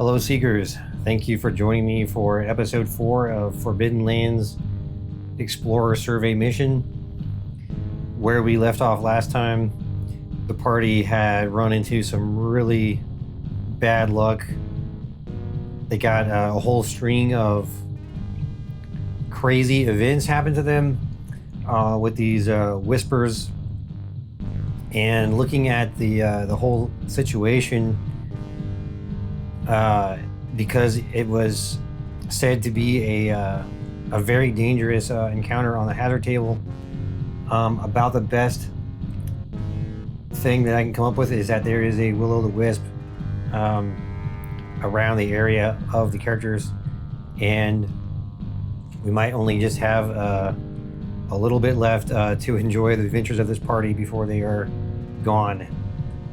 Hello Seekers, thank you for joining me for episode 4 of Forbidden Lands Explorer Survey Mission. Where we left off last time, the party had run into some really bad luck. They got a whole string of crazy events happen to them with these whispers. And looking at the whole situation, because it was said to be a very dangerous encounter on the hazard table, about the best thing that I can come up with is that there is a will-o'-the-wisp around the area of the characters, and we might only just have a little bit left to enjoy the adventures of this party before they are gone.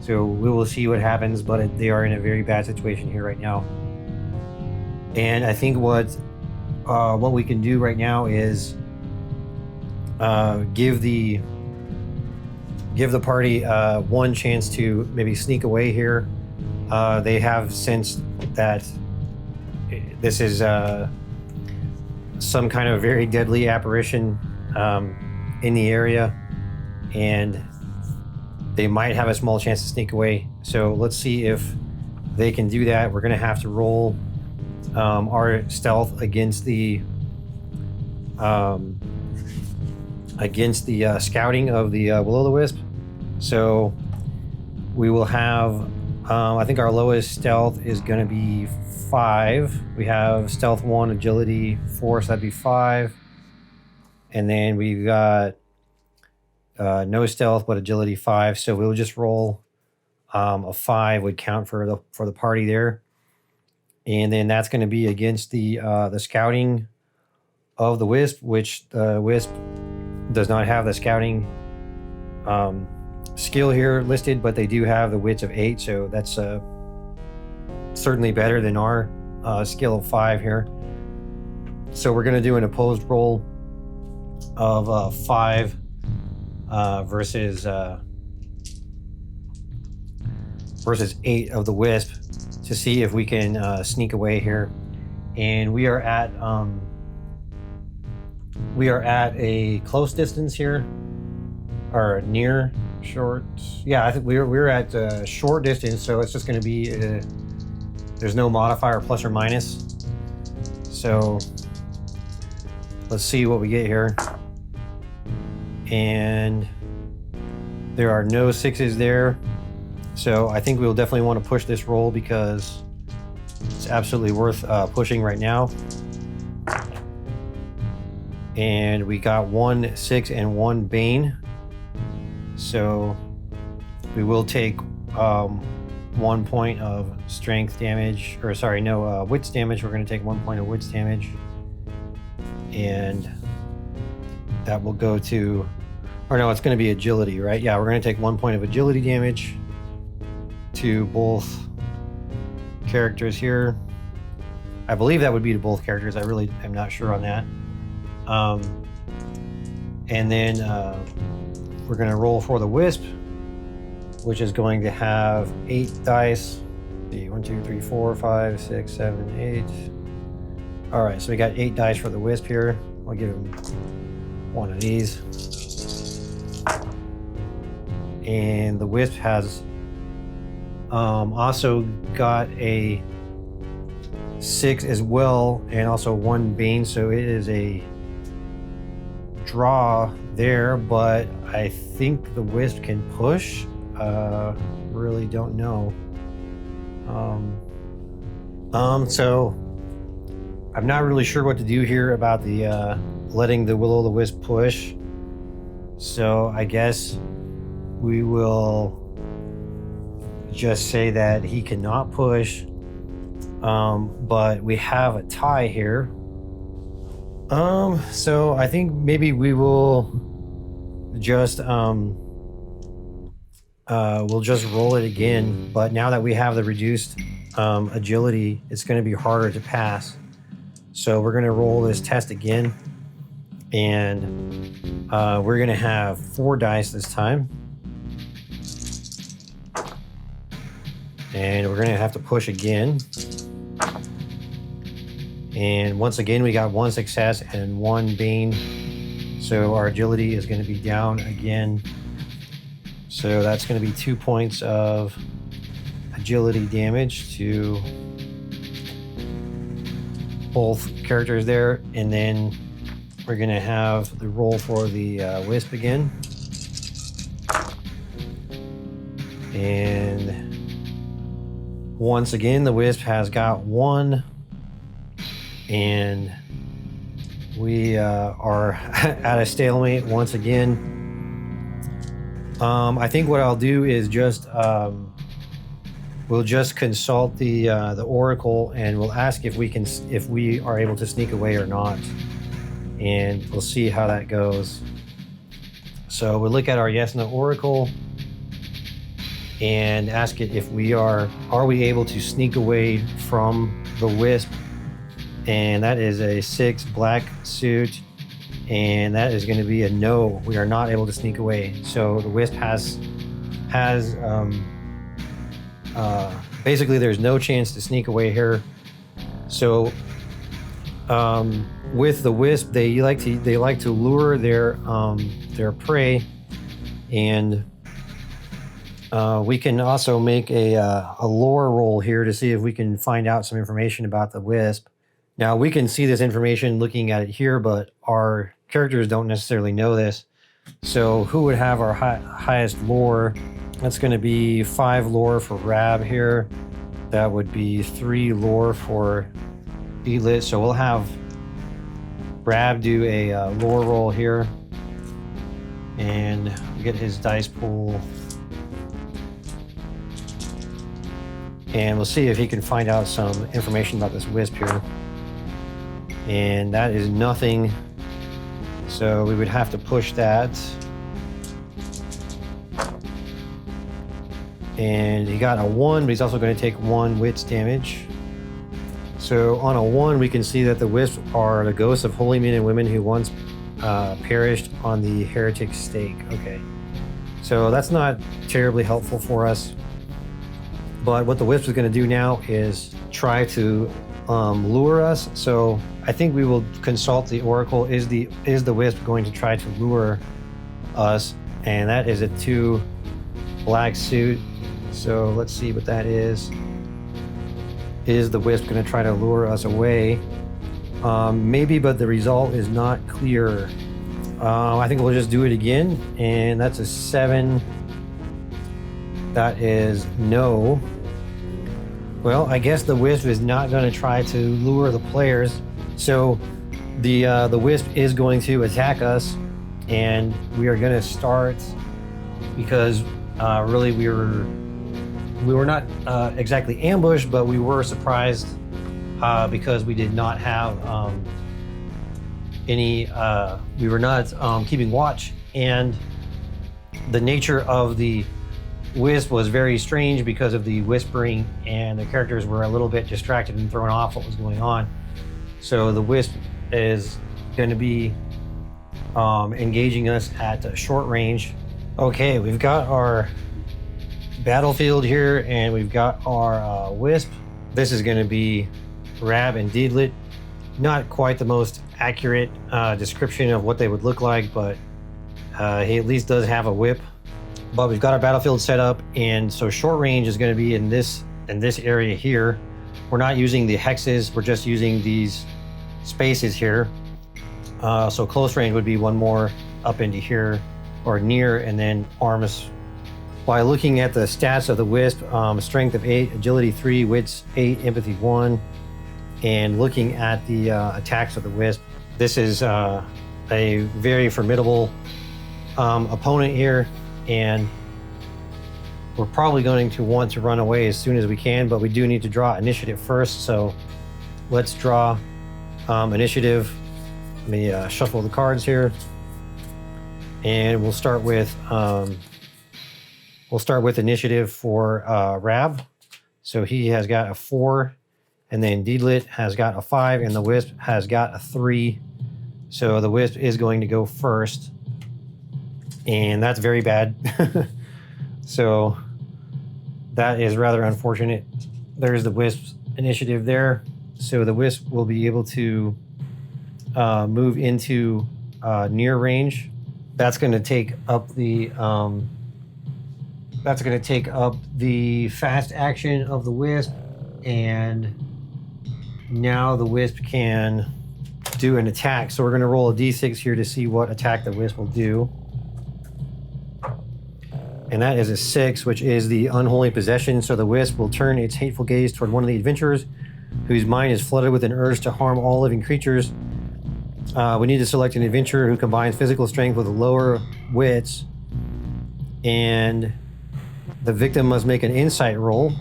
So we will see what happens, but they are in a very bad situation here right now. And I think what we can do right now is give the party one chance to maybe sneak away here. They have sensed that this is some kind of very deadly apparition in the area, and they might have a small chance to sneak away. So let's see if they can do that. We're going to have to roll our stealth against the scouting of the will-o'-the-wisp. So we will have, I think our lowest stealth is going to be 5. We have stealth 1, agility 4, so that'd be 5. And then we've got no stealth but agility 5, so we'll just roll a 5 would count for the party there. And then that's going to be against the scouting of the wisp, which the wisp does not have the scouting skill here listed, but they do have the wits of 8, so that's certainly better than our skill of 5 here. So we're going to do an opposed roll of 5 versus 8 of the wisp to see if we can sneak away here. And we are at a close distance here, or near short. Yeah, I think we're at short distance, so it's just going to be there's no modifier plus or minus. So let's see what we get here. And there are no 6s there, so I think we'll definitely want to push this roll because it's absolutely worth pushing right now. And we got 1 6 and 1 Bane, so we will take 1 point of strength damage, or sorry, no, wits damage. We're going to take 1 point of wits damage, and that will go to, or no, it's going to be agility, right? Yeah, we're going to take 1 point of agility damage to both characters here. I believe that would be to both characters. I really am not sure on that. And then we're going to roll for the wisp, which is going to have 8 dice. 1 2 3 4 5 6 7 8. All right, so we got 8 dice for the wisp here. I'll give him one of these. And the wisp has also got a 6 as well, and also 1 Bane, so it is a draw there, but I think the wisp can push. Really don't know. So I'm not really sure what to do here about the letting the will-o'-the-wisp push. So I guess we will just say that he cannot push, but we have a tie here. So I think maybe we will just we'll just roll it again, but now that we have the reduced agility, it's going to be harder to pass. So we're going to roll this test again, and we're going to have 4 dice this time. And we're going to have to push again. And once again, we got 1 success and 1 bane. So our agility is going to be down again. So that's going to be 2 points of agility damage to both characters there. And then we're going to have the roll for the wisp again. And once again, the wisp has got 1. And we are at a stalemate once again. I think what I'll do is just we'll just consult the oracle, and we'll ask if we are able to sneak away or not, and we'll see how that goes. So we'll look at our yes no oracle and ask it if we are we able to sneak away from the wisp, and that is a 6 black suit. And that is going to be a no. We are not able to sneak away. So the wisp has basically there's no chance to sneak away here. So with the wisp, they like to lure their prey, and we can also make a lore roll here to see if we can find out some information about the wisp. Now we can see this information looking at it here, but our characters don't necessarily know this. So who would have our highest lore? That's going to be 5 lore for Rab here. That would be 3 lore for Deedlit. So we'll have Rab do a lore roll here and get his dice pool. And we'll see if he can find out some information about this wisp here. And that is nothing. So we would have to push that. And he got a 1, but he's also going to take 1 wits damage. So on a 1, we can see that the wisps are the ghosts of holy men and women who once perished on the heretic stake. Okay. So that's not terribly helpful for us. But what the wisp is going to do now is try to lure us. So I think we will consult the oracle. Is the wisp going to try to lure us? And that is a 2 black suit. So let's see what that is. Is the wisp going to try to lure us away? Maybe, but the result is not clear. I think we'll just do it again, and that's a 7. That is no. Well, I guess the wisp is not going to try to lure the players. So the wisp is going to attack us, and we are going to start because really we were not exactly ambushed, but we were surprised because we did not have any. We were not keeping watch, and the nature of the wisp was very strange because of the whispering, and the characters were a little bit distracted and thrown off what was going on. So the wisp is going to be engaging us at short range. Okay, we've got our battlefield here, and we've got our wisp. This is going to be Rab and Deedlit. Not quite the most accurate description of what they would look like, but he at least does have a whip. But we've got our battlefield set up, and so short range is going to be in this area here. We're not using the hexes, we're just using these spaces here. So close range would be 1 more up into here or near, and then arms. By looking at the stats of the wisp, strength of 8, agility 3, wits 8, empathy 1, and looking at the attacks of the wisp, this is a very formidable opponent here. And we're probably going to want to run away as soon as we can, but we do need to draw initiative first. So let's draw initiative. Let me shuffle the cards here, and we'll start with initiative for Rab. So he has got a 4, and then Deedlit has got a 5, and the wisp has got a 3. So the wisp is going to go first. And that's very bad. So that is rather unfortunate. There's the wisp's initiative there. So the wisp will be able to move into near range. That's going to take up the fast action of the wisp, and now the wisp can do an attack. So we're going to roll a d6 here to see what attack the wisp will do. And that is a 6, which is the unholy possession. So the wisp will turn its hateful gaze toward one of the adventurers whose mind is flooded with an urge to harm all living creatures. We need to select an adventurer who combines physical strength with lower wits, and the victim must make an insight roll.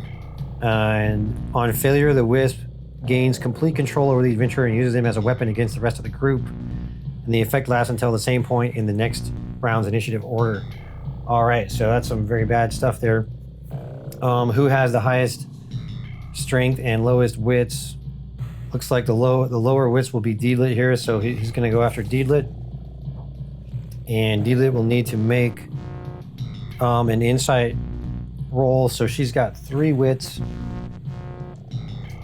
And on failure, the wisp gains complete control over the adventurer and uses him as a weapon against the rest of the group. And the effect lasts until the same point in the next round's initiative order. All right, so that's some very bad stuff there. Who has the highest strength and lowest wits? Looks like the lower wits will be Deedlit here, so he's going to go after Deedlit. And Deedlit will need to make an insight roll. So she's got 3 wits.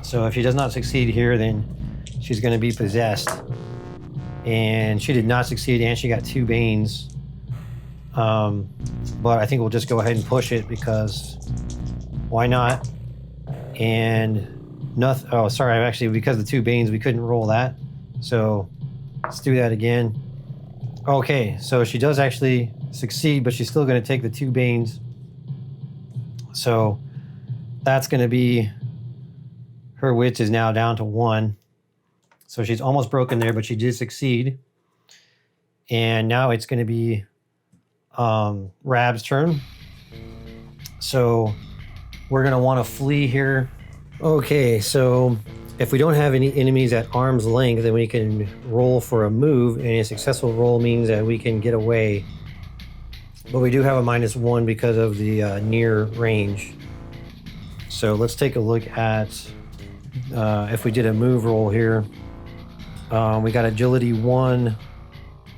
So if she does not succeed here, then she's going to be possessed. And she did not succeed, and she got 2 banes. But I think we'll just go ahead and push it because why not? And nothing. Oh, sorry. Actually, because of the 2 banes, we couldn't roll that. So let's do that again. Okay, so she does actually succeed, but she's still going to take the 2 banes. So that's going to be, her wits is now down to 1. So she's almost broken there, but she did succeed. And now it's going to be Rab's turn. So we're going to want to flee here. Okay, so if we don't have any enemies at arm's length, then we can roll for a move, and a successful roll means that we can get away. But we do have a -1 because of the near range. So let's take a look at if we did a move roll here. We got agility 1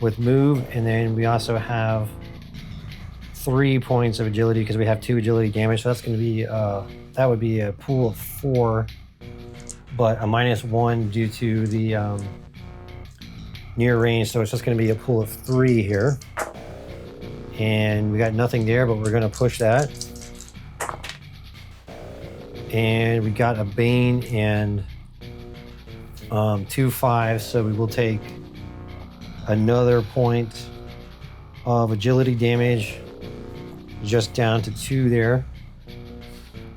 with move, and then we also have 3 points of agility because we have 2 agility damage. So that's going to be that would be a pool of 4, but a -1 due to the near range. So it's just going to be a pool of 3 here. And we got nothing there, but we're going to push that. And we got a bane and 2 5s, so we will take another point of agility damage, just down to 2 there.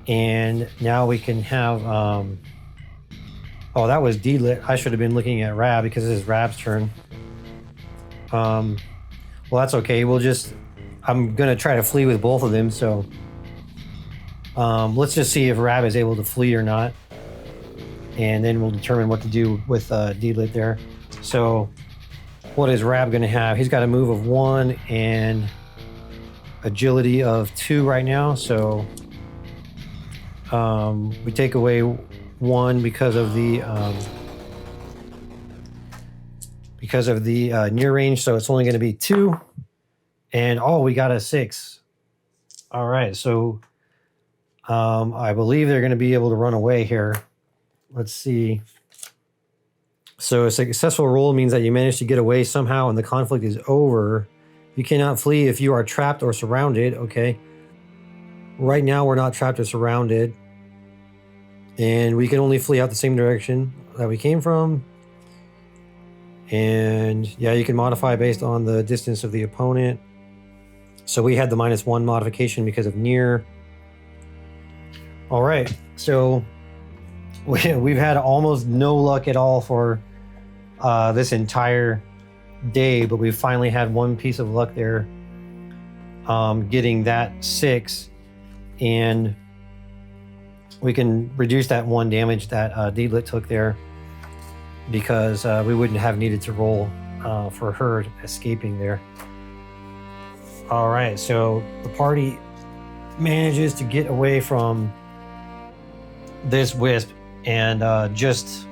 And now we can have oh, that was Deedlit. I should have been looking at Rab because this is Rab's turn. Well, that's okay. I'm gonna try to flee with both of them, so let's just see if Rab is able to flee or not, and then we'll determine what to do with Deedlit there. So what is Rab gonna have? He's got a move of 1 and agility of 2 right now, so we take away 1 because of the near range, so it's only going to be 2. And oh, we got a 6. All right, so I believe they're going to be able to run away here. Let's see. So a successful roll means that you managed to get away somehow and the conflict is over. You cannot flee if you are trapped or surrounded. Okay. Right now we're not trapped or surrounded. And we can only flee out the same direction that we came from. And yeah, you can modify based on the distance of the opponent. So we had the -1 modification because of near. All right, so we've had almost no luck at all for this entire day, but we finally had one piece of luck there, getting that 6, and we can reduce that 1 damage that Deedlit took there because we wouldn't have needed to roll for her escaping there. All right, so the party manages to get away from this wisp, and just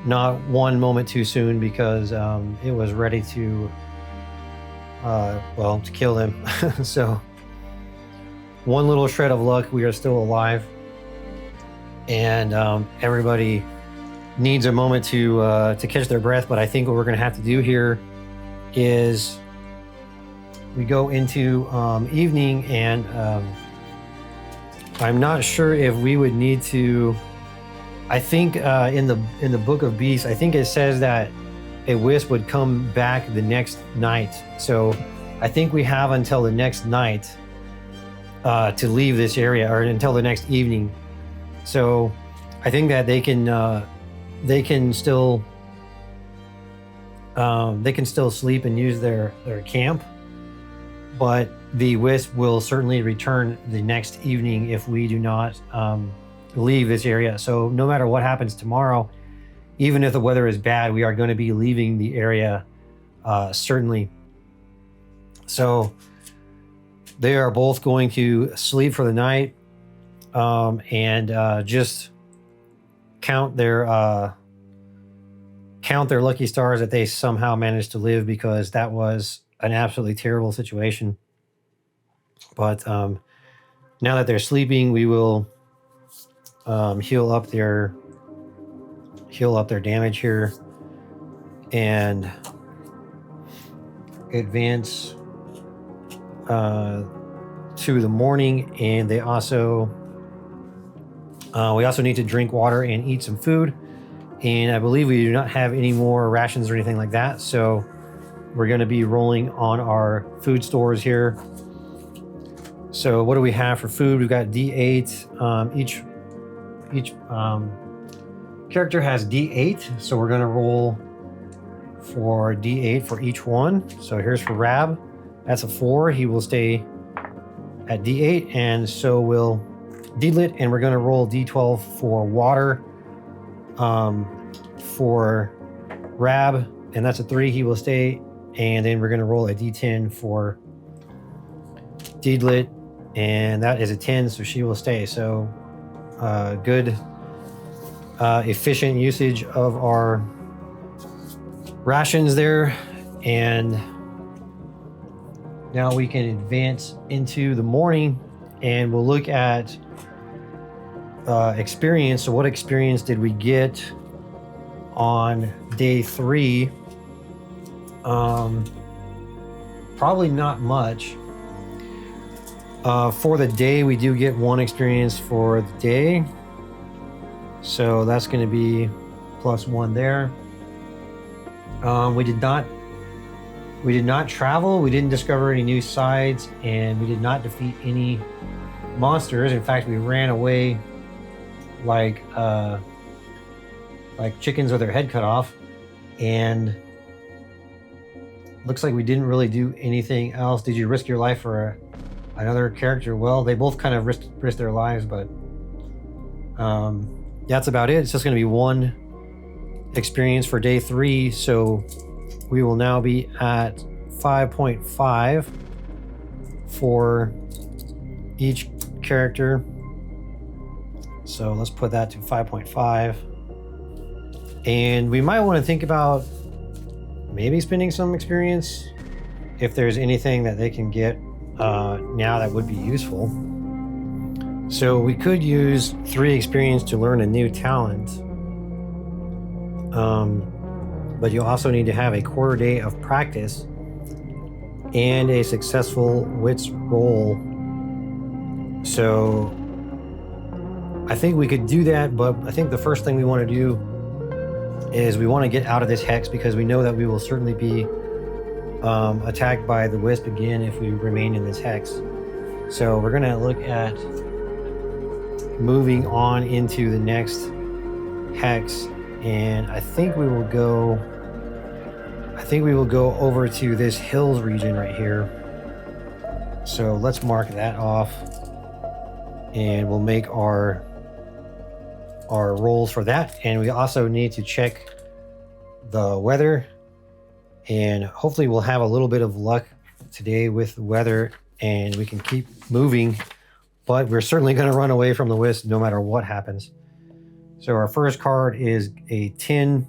not one moment too soon because it was ready to, to kill them. So one little shred of luck, we are still alive, and everybody needs a moment to catch their breath. But I think what we're going to have to do here is we go into evening, and I'm not sure if we would need to. I think in the Book of Beasts, I think it says that a wisp would come back the next night. So I think we have until the next night to leave this area, or until the next evening. So I think that they can still sleep and use their camp, but the wisp will certainly return the next evening if we do not leave this area. So no matter what happens tomorrow, even if the weather is bad, we are going to be leaving the area certainly. So they are both going to sleep for the night and just count their lucky stars that they somehow managed to live, because that was an absolutely terrible situation. But now that they're sleeping, we will heal up their damage here and advance to the morning. And they also we also need to drink water and eat some food. And I believe we do not have any more rations or anything like that, so we're going to be rolling on our food stores here. So what do we have for food? We've got D8. Each character has D8, so we're going to roll for D8 for each one. So here's for Rab. That's a 4. He will stay at D8, and so will Deedlit. And we're going to roll D12 for water for Rab, and that's a 3. He will stay. And then we're going to roll a D10 for Deedlit, and that is a 10, so she will stay. So good efficient usage of our rations there. And now we can advance into the morning, and we'll look at experience. So what experience did we get on day 3? Probably not much. For the day, we do get 1 experience for the day, so that's going to be +1 there. We did not travel, we didn't discover any new sides, and we did not defeat any monsters. In fact, we ran away like chickens with their head cut off, and looks like we didn't really do anything else. Did you risk your life for another character? Well, they both kind of risked their lives, but that's about it. It's just going to be 1 experience for day 3, so we will now be at 5.5 for each character. So let's put that to 5.5, and we might want to think about maybe spending some experience if there's anything that they can get now that would be useful. So we could use 3 experience to learn a new talent, but you also need to have a quarter day of practice and a successful wits roll. So I think we could do that, but I think the first thing we want to do is we want to get out of this hex, because we know that we will certainly be attacked by the wisp again if we remain in this hex. So we're going to look at moving on into the next hex, and I think we will go over to this hills region right here. So let's mark that off, and we'll make our rolls for that. And we also need to check the weather, and hopefully we'll have a little bit of luck today with the weather and we can keep moving, but we're certainly going to run away from the wisp no matter what happens. So our first card is a 10.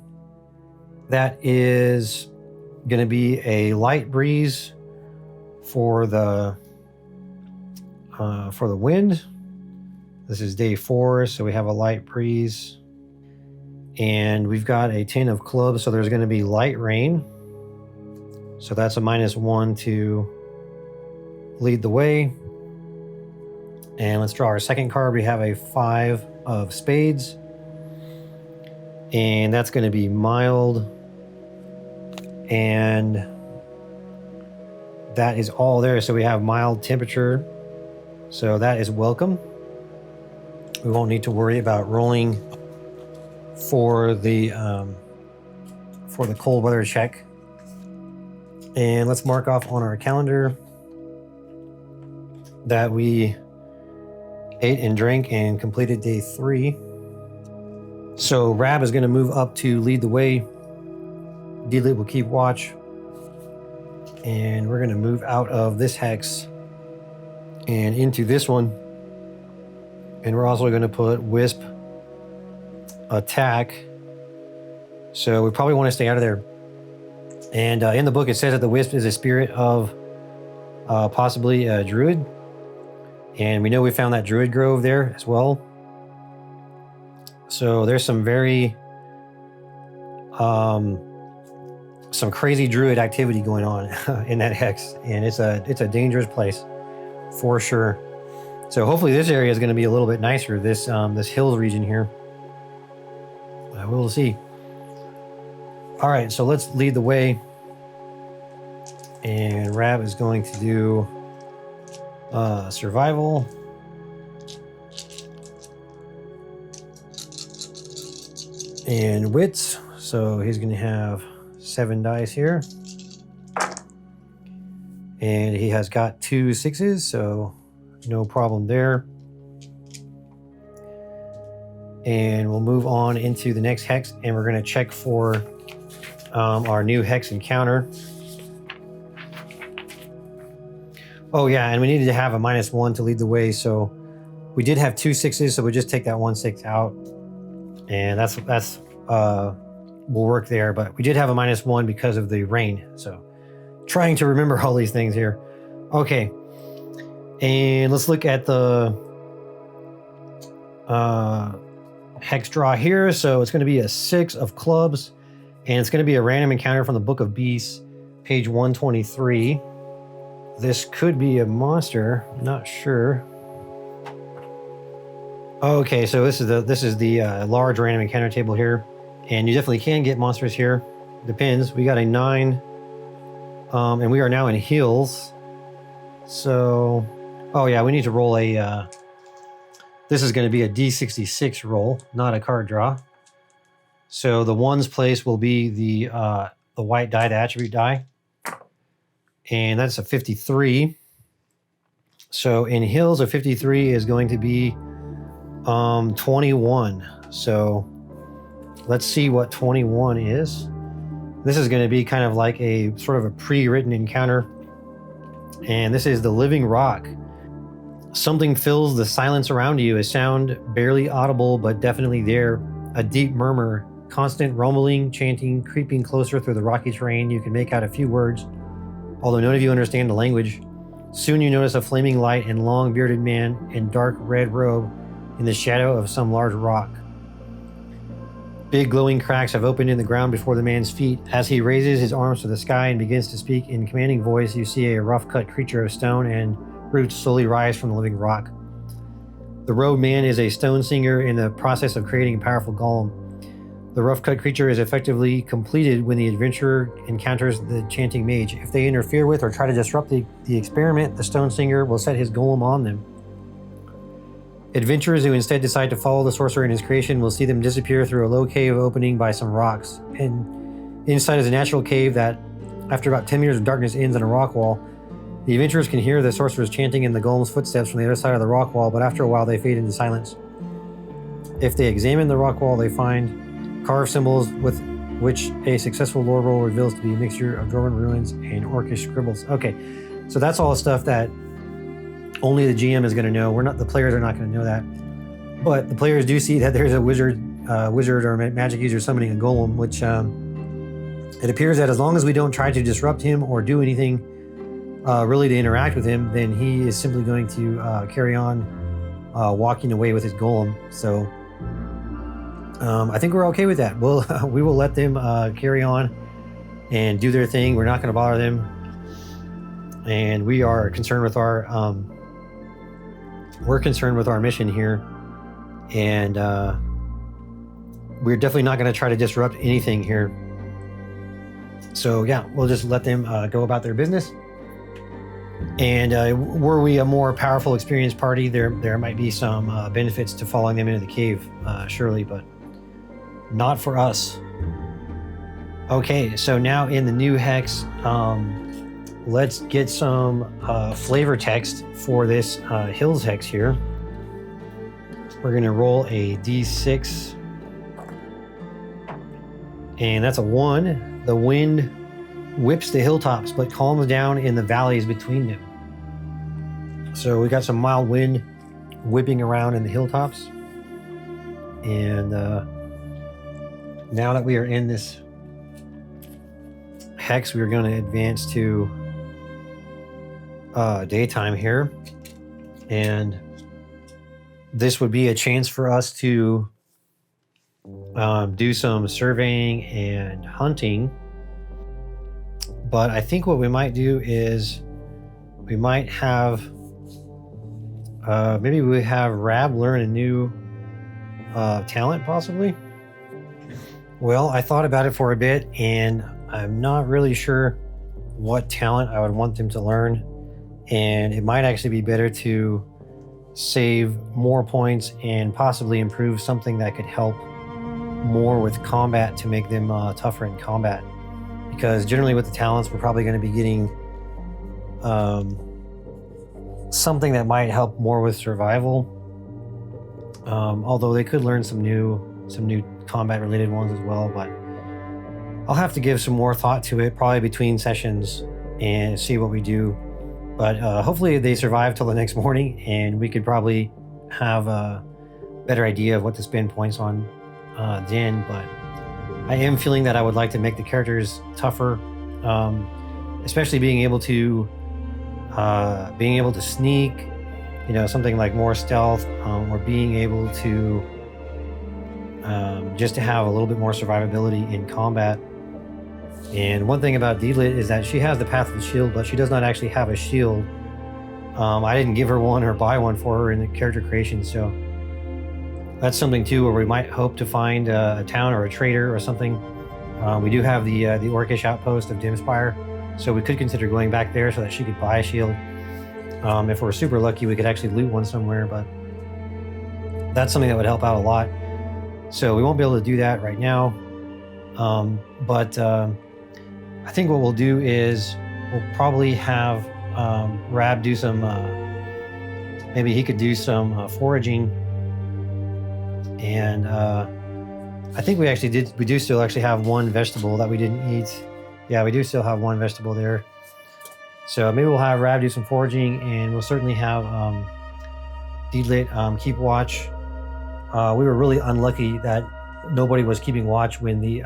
That is going to be a light breeze for the wind. This is day 4, so we have a light breeze. And we've got a 10 of clubs, so there's going to be light rain. So that's a -1 to lead the way. And let's draw our second card. We have a 5 of spades. And that's going to be mild. And that is all there. So we have mild temperature. So that is welcome. We won't need to worry about rolling for the cold weather check. And let's mark off on our calendar that we ate and drank and completed day 3. So Rab is going to move up to lead the way. Deedlit will keep watch. And we're going to move out of this hex and into this one. And we're also going to put Wisp attack. So we probably want to stay out of there. And in the book, it says that the Wisp is a spirit of possibly a druid. And we know we found that druid grove there as well. So there's some very, some crazy druid activity going on in that hex. And it's a dangerous place for sure. So hopefully this area is going to be a little bit nicer, this hills region here. We'll see. All right, so let's lead the way. And Rab is going to do survival. And wits. So he's going to have 7 dice here. And he has got 2 6s, so no problem there. And we'll move on into the next hex, and we're going to check for our new hex encounter. Oh yeah, and we needed to have a -1 to lead the way, so we did have 2 6s, so we just take that 1 6 out, and that's will work there. But we did have a -1 because of the rain, so trying to remember all these things here. Okay, and let's look at the hex draw here. So it's going to be a 6 of clubs, and it's going to be a random encounter from the Book of Beasts, page 123. This could be a monster, not sure. Okay, so this is the large random encounter table here, and you definitely can get monsters here. Depends. We got a 9, and we are now in hills. So, oh yeah, we need to roll a. This is going to be a D66 roll, not a card draw. So the ones place will be the white die, the attribute die. And that's a 53. So in hills, a 53 is going to be 21. So let's see what 21 is. This is going to be kind of like a sort of a pre-written encounter. And this is the living rock. Something fills the silence around you, a sound barely audible but definitely there, a deep murmur, constant rumbling, chanting, creeping closer through the rocky terrain. You can make out a few words, although none of you understand the language. Soon you notice a flaming light and long bearded man in dark red robe in the shadow of some large rock. Big glowing cracks have opened in the ground before the man's feet. As he raises his arms to the sky and begins to speak in commanding voice, you see a rough-cut creature of stone and roots slowly rise from the living rock. The robed man is a stone singer in the process of creating a powerful golem. The rough-cut creature is effectively completed when the adventurer encounters the chanting mage. If they interfere with or try to disrupt the experiment, the stone singer will set his golem on them. Adventurers who instead decide to follow the sorcerer in his creation will see them disappear through a low cave opening by some rocks. And inside is a natural cave that, after about 10 meters of darkness, ends in a rock wall. The adventurers can hear the sorcerers chanting in the golem's footsteps from the other side of the rock wall, but after a while they fade into silence. If they examine the rock wall, they find carved symbols with which a successful lore roll reveals to be a mixture of Dwarven ruins and Orcish scribbles. Okay, so that's all stuff that only the GM is going to know. The players are not going to know that. But the players do see that there's a wizard or magic user summoning a golem, which it appears that as long as we don't try to disrupt him or do anything really to interact with him, then he is simply going to carry on walking away with his golem. So I think we're okay with that. We will let them carry on and do their thing. We're not going to bother them, and we are concerned with our mission here, and we're definitely not going to try to disrupt anything here. So yeah, we'll just let them go about their business. And were we a more powerful, experienced party, there might be some benefits to following them into the cave, surely, but not for us. Okay, so now in the new hex, let's get some flavor text for this hills hex here. We're going to roll a d6, and that's a 1. The wind whips the hilltops but calms down in the valleys between them. So we got some mild wind whipping around in the hilltops, and now that we are in this hex, we're going to advance to daytime here, and this would be a chance for us to do some surveying and hunting. But I think what we might do is we might have maybe we have Rab learn a new talent, possibly. Well, I thought about it for a bit, and I'm not really sure what talent I would want them to learn, and it might actually be better to save more points and possibly improve something that could help more with combat to make them tougher in combat. Because generally with the talents, we're probably going to be getting something that might help more with survival. Although they could learn some new combat related ones as well, but I'll have to give some more thought to it probably between sessions and see what we do. But hopefully they survive till the next morning, and we could probably have a better idea of what to spend points on then. But I am feeling that I would like to make the characters tougher, especially being able to sneak, something like more stealth, or being able to just to have a little bit more survivability in combat. And one thing about Deedlit is that she has the Path of the Shield, but she does not actually have a shield. I didn't give her one or buy one for her in the character creation, so that's something too where we might hope to find a town or a trader or something. We do have the Orcish outpost of Dimspire, so we could consider going back there so that she could buy a shield. If we're super lucky, we could actually loot one somewhere, but that's something that would help out a lot. So we won't be able to do that right now. But I think what we'll do is we'll probably have Rab do some, maybe he could do some foraging. And I think we do still actually have one vegetable that we didn't eat. Yeah, we do still have one vegetable there. So maybe we'll have Rab do some foraging, and we'll certainly have Deedlit keep watch. We were really unlucky that nobody was keeping watch when the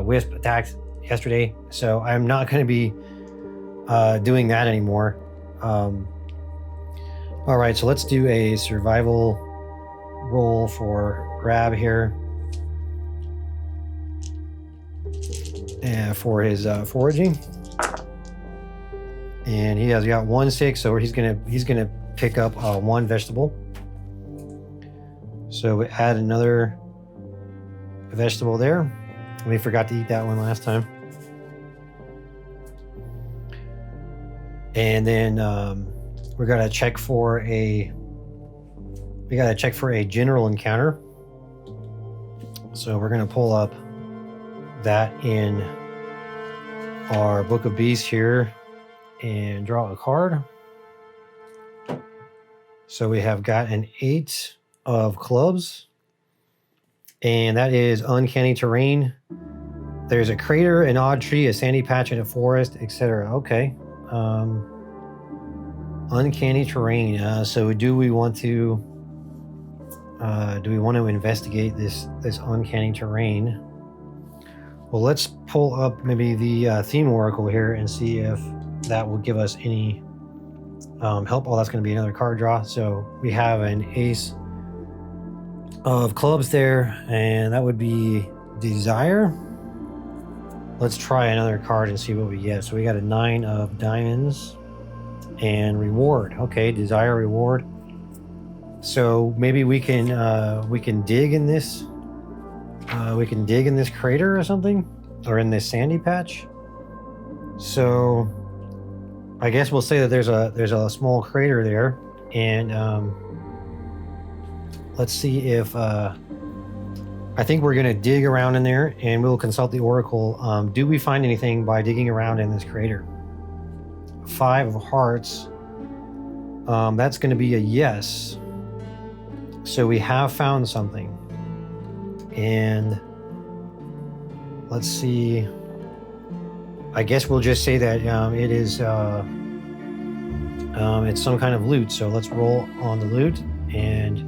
wisp attacked yesterday. So I'm not going to be doing that anymore. All right, so let's do a survival roll for Rab here, and for his foraging. And he has got 1-6, so he's gonna pick up one vegetable. So we add another vegetable there. We forgot to eat that one last time. And then we gotta check for a general encounter. So we're gonna pull up that in our Book of Beasts here and draw a card. So we have got an 8 of clubs, and that is uncanny terrain. There's a crater, an odd tree, a sandy patch in a forest, etc. Okay. Uncanny terrain. So do we want to investigate this uncanny terrain? Well, let's pull up maybe the theme oracle here and see if that will give us any help. Oh, that's going to be another card draw. So we have an ace of clubs there, and that would be desire. Let's try another card and see what we get. So we got a 9 of diamonds and reward. Okay, desire, reward. So maybe we can dig in this. We can dig in this crater or something, or in this sandy patch. So I guess we'll say that there's a small crater there, and let's see if I think we're gonna dig around in there, and we'll consult the oracle. Do we find anything by digging around in this crater? 5 of hearts. That's gonna be a yes. So we have found something, and let's see. I guess we'll just say that it is it's some kind of loot. So let's roll on the loot, and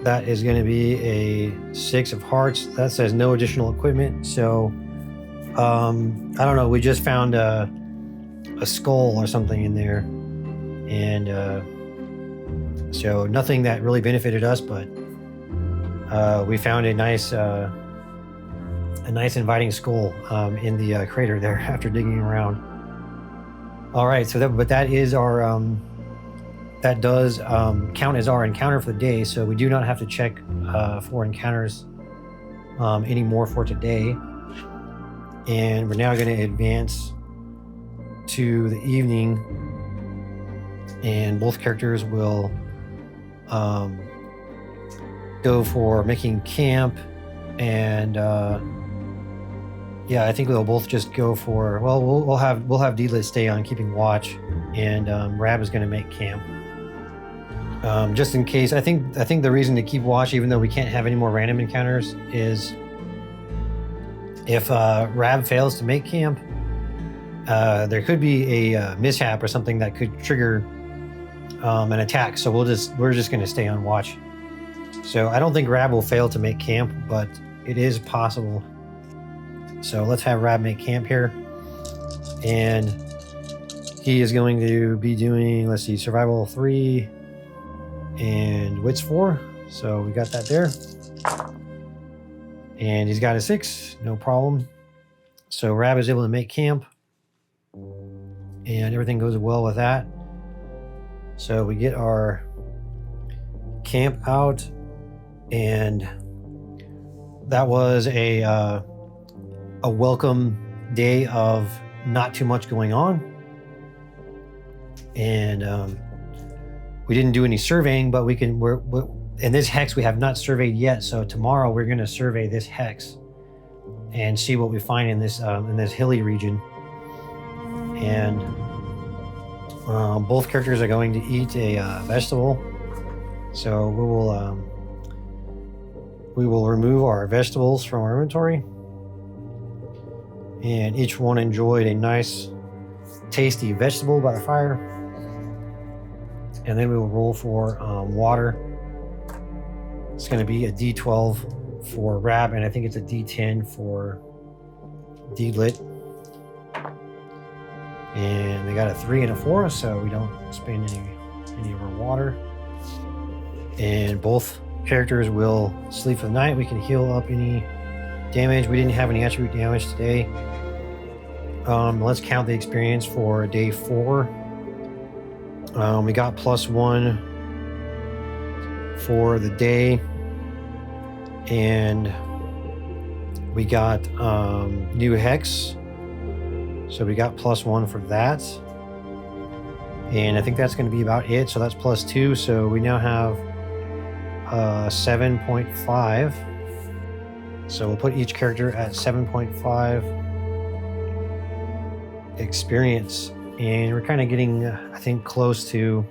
that is going to be a 6 of hearts. That says no additional equipment. So I don't know. We just found a skull or something in there, and so nothing that really benefited us, but we found a nice inviting skull in the crater there after digging around. All right, so that is our that does count as our encounter for the day. So we do not have to check for encounters anymore for today. And we're now going to advance to the evening, and both characters will go for making camp, and yeah, I think they'll both just go for, well, we'll have Deedlit stay on keeping watch, and Rab is going to make camp. Just in case, I think the reason to keep watch, even though we can't have any more random encounters, is if Rab fails to make camp, there could be a mishap or something that could trigger an attack. So we're just going to stay on watch. So I don't think Rab will fail to make camp, but it is possible. So let's have Rab make camp here, and he is going to be doing, let's see, survival 3 and wits 4. So we got that there, and he's got a 6, no problem. So Rab is able to make camp, and everything goes well with that. So we get our camp out, and that was a welcome day of not too much going on. And we didn't do any surveying, but we're in this hex we have not surveyed yet. So tomorrow we're going to survey this hex and see what we find in this hilly region. And both characters are going to eat a vegetable. So we will remove our vegetables from our inventory, and each one enjoyed a nice tasty vegetable by the fire. And then we will roll for water. It's going to be a D12 for Rab, and I think it's a D10 for Deedlit. And they got a 3 and a 4, so we don't spend any of our water. And both characters will sleep for the night. We can heal up any damage. We didn't have any attribute damage today. Let's count the experience for day 4. We got +1 for the day, and we got new hex, so we got +1 for that. And I think that's going to be about it. So that's +2. So we now have 7.5. So we'll put each character at 7.5 experience, and we're kind of getting, I think, close to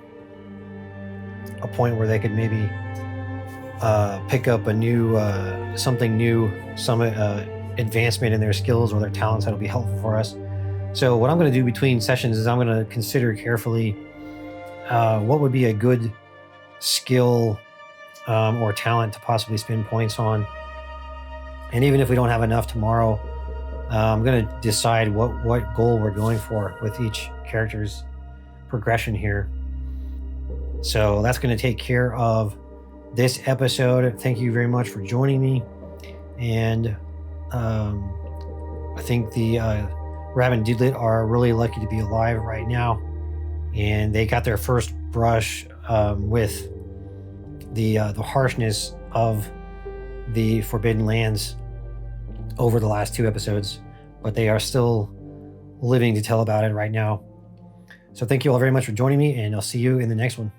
a point where they could maybe pick up a new something new, some advancement in their skills or their talents that'll be helpful for us. So what I'm going to do between sessions is I'm going to consider carefully what would be a good skill or talent to possibly spend points on. And even if we don't have enough tomorrow, I'm going to decide what goal we're going for with each character's progression here. So that's going to take care of this episode. Thank you very much for joining me. And I think the Rab and Deedlit are really lucky to be alive right now. And they got their first brush with the harshness of the Forbidden Lands over the last 2 episodes, but they are still living to tell about it right now. So thank you all very much for joining me, and I'll see you in the next one.